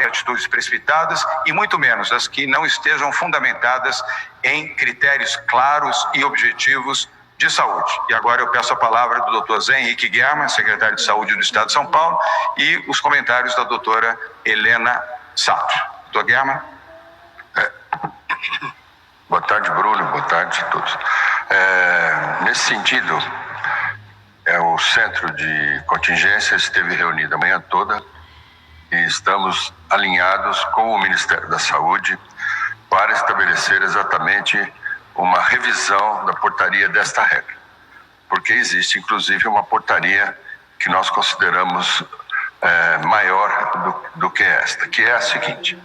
atitudes precipitadas e muito menos as que não estejam fundamentadas em critérios claros e objetivos de saúde. E agora eu peço a palavra do Dr. Zé Henrique Guerra, secretário de Saúde do Estado de São Paulo, e os comentários da doutora Helena Sato. Dr. Guerra. Boa tarde, Bruno. Boa tarde a todos. Nesse sentido, o Centro de Contingência esteve reunido a manhã toda e estamos alinhados com o Ministério da Saúde para estabelecer exatamente uma revisão da portaria desta regra. Porque existe, inclusive, uma portaria que nós consideramos maior do que esta, que é a seguinte: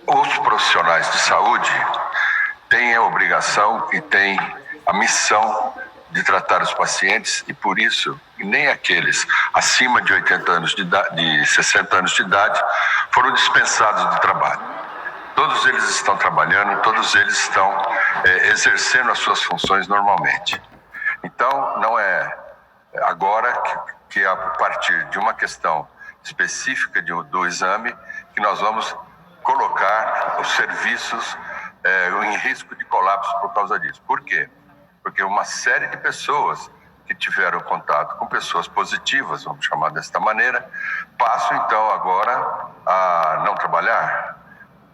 os profissionais de saúde têm a obrigação e têm a missão de tratar os pacientes e, por isso, nem aqueles acima de 80 anos de idade, de 60 anos de idade foram dispensados do trabalho. Todos eles estão trabalhando, todos eles estão exercendo as suas funções normalmente. Então, não é agora que a partir de uma questão específica do exame que nós vamos colocar os serviços em risco de colapso por causa disso. Por quê? Porque uma série de pessoas que tiveram contato com pessoas positivas, vamos chamar desta maneira, passam então agora a não trabalhar.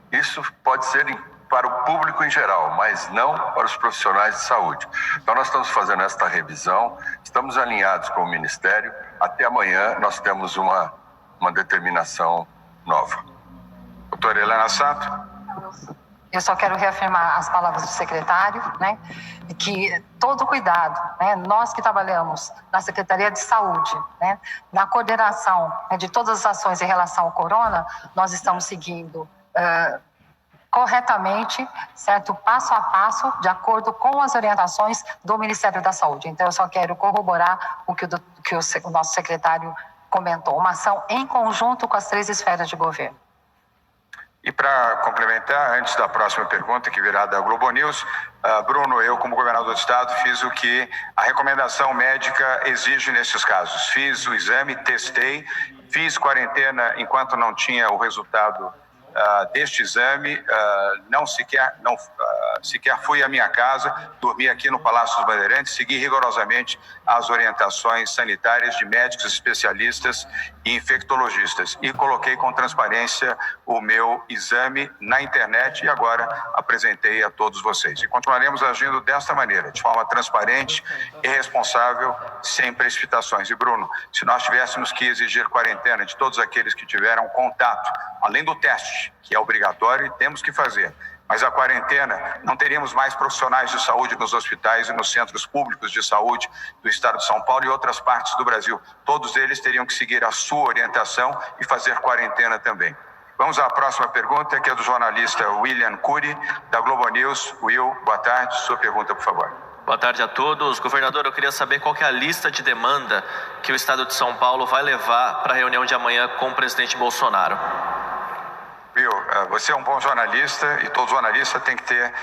Isso pode ser para o público em geral, mas não para os profissionais de saúde. Então nós estamos fazendo esta revisão, estamos alinhados com o Ministério, até amanhã nós temos uma determinação nova. Doutora Helena Sato. Eu só quero reafirmar as palavras do secretário, né, que todo cuidado, né, nós que trabalhamos na Secretaria de Saúde, né, na coordenação, né, de todas as ações em relação ao corona, nós estamos seguindo corretamente, certo, passo a passo, de acordo com as orientações do Ministério da Saúde. Então, eu só quero corroborar o que o nosso secretário comentou, uma ação em conjunto com as 3 esferas de governo. E para complementar, antes da próxima pergunta, que virá da Globo News, Bruno, eu como governador do estado fiz o que a recomendação médica exige nesses casos. Fiz o exame, testei, fiz quarentena enquanto não tinha o resultado deste exame, não sequer fui à minha casa, dormi aqui no Palácio dos Bandeirantes, segui rigorosamente as orientações sanitárias de médicos especialistas e infectologistas e coloquei com transparência o meu exame na internet e agora apresentei a todos vocês. E continuaremos agindo desta maneira, de forma transparente e responsável, sem precipitações. E Bruno, se nós tivéssemos que exigir quarentena de todos aqueles que tiveram contato, além do teste, que é obrigatório e temos que fazer, mas a quarentena, não teríamos mais profissionais de saúde nos hospitais e nos centros públicos de saúde do estado de São Paulo e outras partes do Brasil. Todos eles teriam que seguir a sua orientação e fazer quarentena também. Vamos à próxima pergunta, que é do jornalista William Cury, da Globo News. Will, boa tarde. Sua pergunta, por favor. Boa tarde a todos. Governador, eu queria saber qual que é a lista de demanda que o estado de São Paulo vai levar para a reunião de amanhã com o presidente Bolsonaro. Você é um bom jornalista e todo jornalista tem que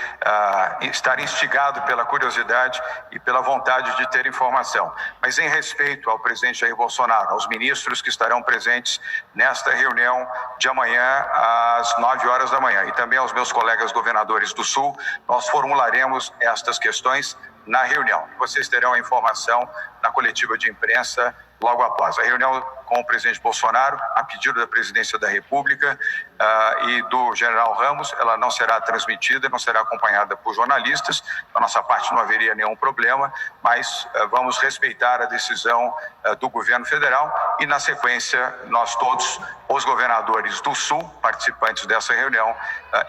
estar instigado pela curiosidade e pela vontade de ter informação. Mas em respeito ao presidente Jair Bolsonaro, aos ministros que estarão presentes nesta reunião de amanhã às 9 horas da manhã e também aos meus colegas governadores do Sul, nós formularemos estas questões na reunião. Vocês terão a informação na coletiva de imprensa logo após. A reunião com o presidente Bolsonaro, a pedido da presidência da República e do general Ramos, ela não será transmitida, não será acompanhada por jornalistas. Da nossa parte não haveria nenhum problema, mas vamos respeitar a decisão do governo federal e, na sequência, nós todos, os governadores do Sul, participantes dessa reunião,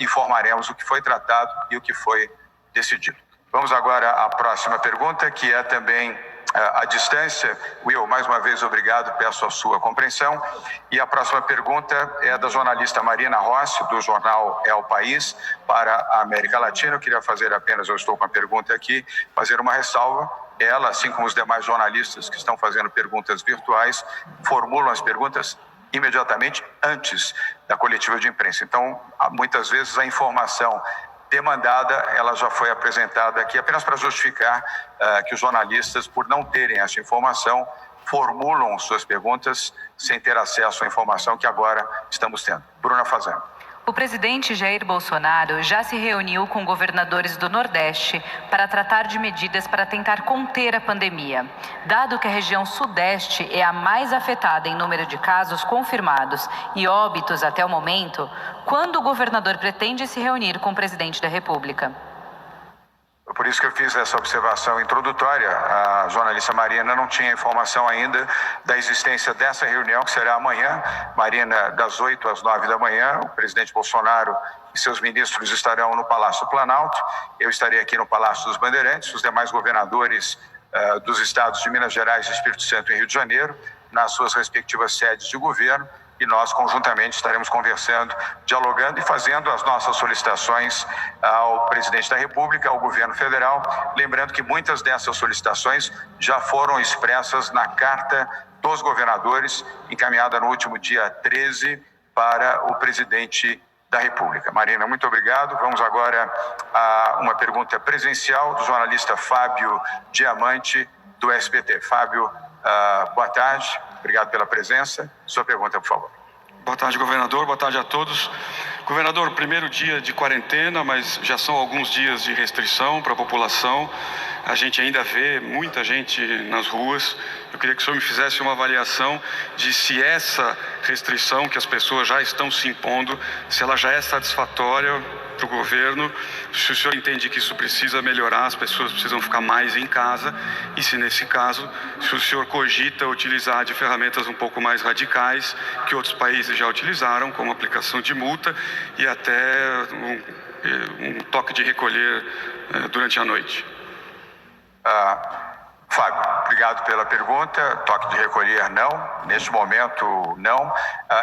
informaremos o que foi tratado e o que foi decidido. Vamos agora à próxima pergunta, que é também à distância. Will, mais uma vez, obrigado, peço a sua compreensão. E a próxima pergunta é da jornalista Marina Rossi, do jornal É o País, para a América Latina. Eu queria fazer apenas, eu estou com a pergunta aqui, fazer uma ressalva. Ela, assim como os demais jornalistas que estão fazendo perguntas virtuais, formulam as perguntas imediatamente antes da coletiva de imprensa. Então, muitas vezes a informação demandada, ela já foi apresentada aqui apenas para justificar que os jornalistas, por não terem essa informação, formulam suas perguntas sem ter acesso à informação que agora estamos tendo. Bruna Fazano. O presidente Jair Bolsonaro já se reuniu com governadores do Nordeste para tratar de medidas para tentar conter a pandemia. Dado que a região Sudeste é a mais afetada em número de casos confirmados e óbitos até o momento, quando o governador pretende se reunir com o presidente da República? Por isso que eu fiz essa observação introdutória. A jornalista Marina não tinha informação ainda da existência dessa reunião, que será amanhã. Marina, das 8 às 9 da manhã, o presidente Bolsonaro e seus ministros estarão no Palácio Planalto. Eu estarei aqui no Palácio dos Bandeirantes, os demais governadores dos estados de Minas Gerais, Espírito Santo e Rio de Janeiro, nas suas respectivas sedes de governo. E nós, conjuntamente, estaremos conversando, dialogando e fazendo as nossas solicitações ao presidente da República, ao governo federal. Lembrando que muitas dessas solicitações já foram expressas na carta dos governadores, encaminhada no último dia 13 para o presidente da República. Marina, muito obrigado. Vamos agora a uma pergunta presencial do jornalista Fábio Diamante, do SBT. Fábio, boa tarde. Obrigado pela presença. Sua pergunta, por favor. Boa tarde, governador. Boa tarde a todos. Governador, primeiro dia de quarentena, mas já são alguns dias de restrição para a população. A gente ainda vê muita gente nas ruas. Eu queria que o senhor me fizesse uma avaliação de se essa restrição que as pessoas já estão se impondo, se ela já é satisfatória para o governo, se o senhor entende que isso precisa melhorar, as pessoas precisam ficar mais em casa, e se nesse caso, se o senhor cogita utilizar de ferramentas um pouco mais radicais que outros países já utilizaram, como aplicação de multa e até um toque de recolher durante a noite. Fábio, obrigado pela pergunta. Toque de recolher, não. Neste momento, não.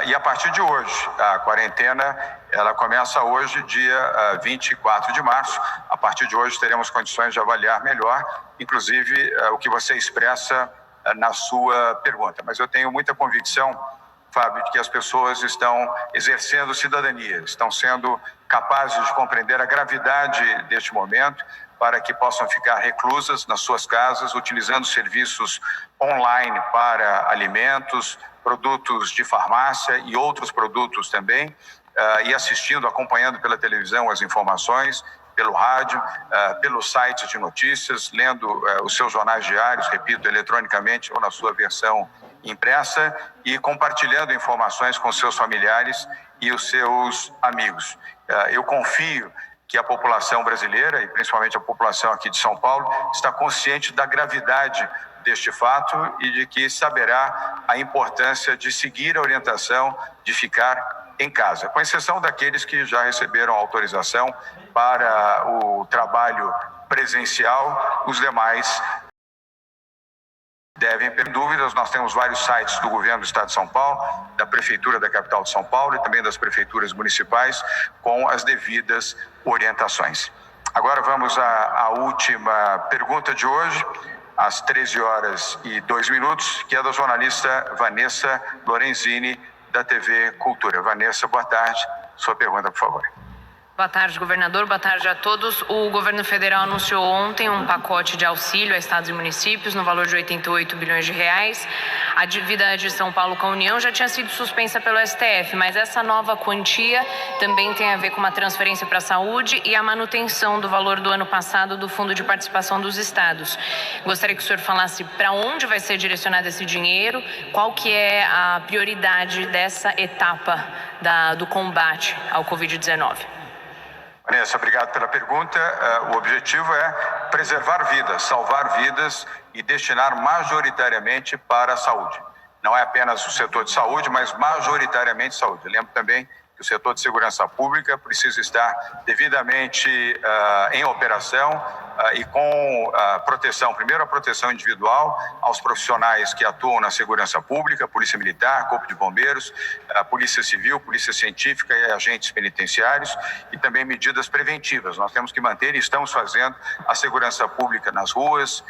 E a partir de hoje, a quarentena, ela começa hoje, dia 24 de março. A partir de hoje, teremos condições de avaliar melhor, inclusive, o que você expressa na sua pergunta. Mas eu tenho muita convicção, Fábio, de que as pessoas estão exercendo cidadania, estão sendo capazes de compreender a gravidade deste momento, para que possam ficar reclusas nas suas casas, utilizando serviços online para alimentos, produtos de farmácia e outros produtos também, e assistindo, acompanhando pela televisão as informações, pelo rádio, pelos sites de notícias, lendo os seus jornais diários, repito, eletronicamente ou na sua versão impressa, e compartilhando informações com seus familiares e os seus amigos. Eu confio que a população brasileira, e principalmente a população aqui de São Paulo, está consciente da gravidade deste fato e de que saberá a importância de seguir a orientação de ficar em casa, com exceção daqueles que já receberam autorização para o trabalho presencial. Os demais devem ter dúvidas. Nós temos vários sites do governo do Estado de São Paulo, da Prefeitura da capital de São Paulo e também das prefeituras municipais, com as devidas orientações. Agora vamos à última pergunta de hoje, às 13h02, que é da jornalista Vanessa Lorenzini, da TV Cultura. Vanessa, boa tarde. Sua pergunta, por favor. Boa tarde, governador. Boa tarde a todos. O governo federal anunciou ontem um pacote de auxílio a estados e municípios no valor de 88 bilhões de reais. A dívida de São Paulo com a União já tinha sido suspensa pelo STF, mas essa nova quantia também tem a ver com uma transferência para a saúde e a manutenção do valor do ano passado do Fundo de Participação dos Estados. Gostaria que o senhor falasse para onde vai ser direcionado esse dinheiro, qual que é a prioridade dessa etapa do combate ao Covid-19. Vanessa, obrigado pela pergunta. O objetivo é preservar vidas, salvar vidas e destinar majoritariamente para a saúde. Não é apenas o setor de saúde, mas majoritariamente saúde. Lembro também que o setor de segurança pública precisa estar devidamente em operação e com proteção. Primeiro, a proteção individual aos profissionais que atuam na segurança pública, Polícia Militar, Corpo de Bombeiros, Polícia Civil, Polícia Científica e agentes penitenciários, e também medidas preventivas. Nós temos que manter e estamos fazendo a segurança pública nas ruas,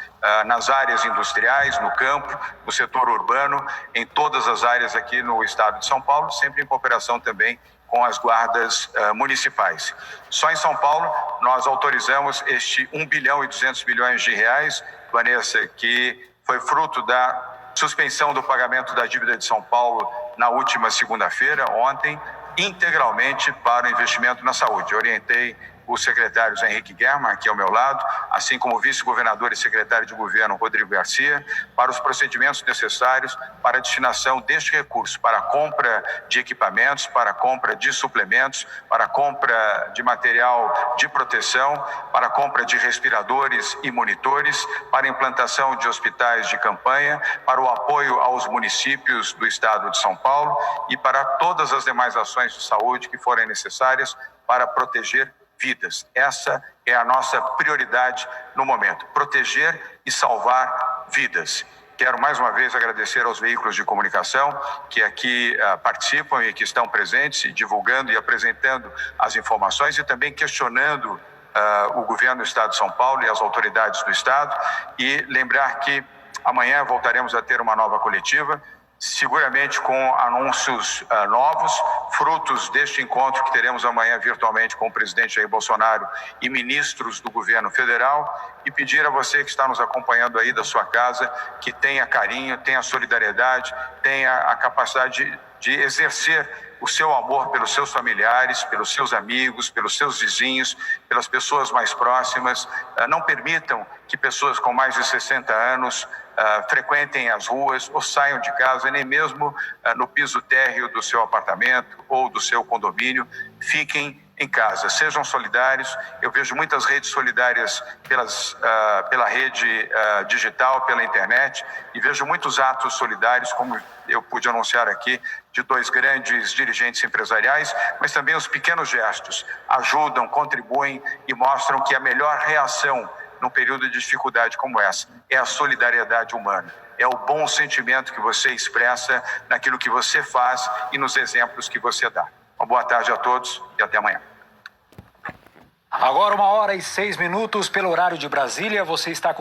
nas áreas industriais, no campo, no setor urbano, em todas as áreas aqui no estado de São Paulo, sempre em cooperação também com as guardas municipais. Só em São Paulo nós autorizamos este 1 bilhão e 200 milhões de reais, Vanessa, que foi fruto da suspensão do pagamento da dívida de São Paulo na última segunda-feira, ontem, integralmente para o investimento na saúde. Eu orientei os secretários Henrique German, aqui ao meu lado, assim como o vice-governador e secretário de governo Rodrigo Garcia, para os procedimentos necessários para a destinação deste recurso, para a compra de equipamentos, para a compra de suplementos, para a compra de material de proteção, para a compra de respiradores e monitores, para a implantação de hospitais de campanha, para o apoio aos municípios do estado de São Paulo e para todas as demais ações de saúde que forem necessárias para proteger vidas. Essa é a nossa prioridade no momento, proteger e salvar vidas. Quero mais uma vez agradecer aos veículos de comunicação que aqui participam e que estão presentes, divulgando e apresentando as informações e também questionando o governo do Estado de São Paulo e as autoridades do Estado. E lembrar que amanhã voltaremos a ter uma nova coletiva, seguramente com anúncios novos, frutos deste encontro que teremos amanhã virtualmente com o presidente Jair Bolsonaro e ministros do governo federal, e pedir a você que está nos acompanhando aí da sua casa que tenha carinho, tenha solidariedade, tenha a capacidade de exercer o seu amor pelos seus familiares, pelos seus amigos, pelos seus vizinhos, pelas pessoas mais próximas. Não permitam que pessoas com mais de 60 anos frequentem as ruas ou saiam de casa, nem mesmo no piso térreo do seu apartamento ou do seu condomínio. Fiquem em casa, sejam solidários. Eu vejo muitas redes solidárias pela rede digital, pela internet, e vejo muitos atos solidários, como eu pude anunciar aqui, de dois grandes dirigentes empresariais, mas também os pequenos gestos ajudam, contribuem e mostram que a melhor reação num período de dificuldade como essa é a solidariedade humana. É o bom sentimento que você expressa naquilo que você faz e nos exemplos que você dá. Uma boa tarde a todos e até amanhã. Agora 1h06 pelo horário de Brasília. Você está com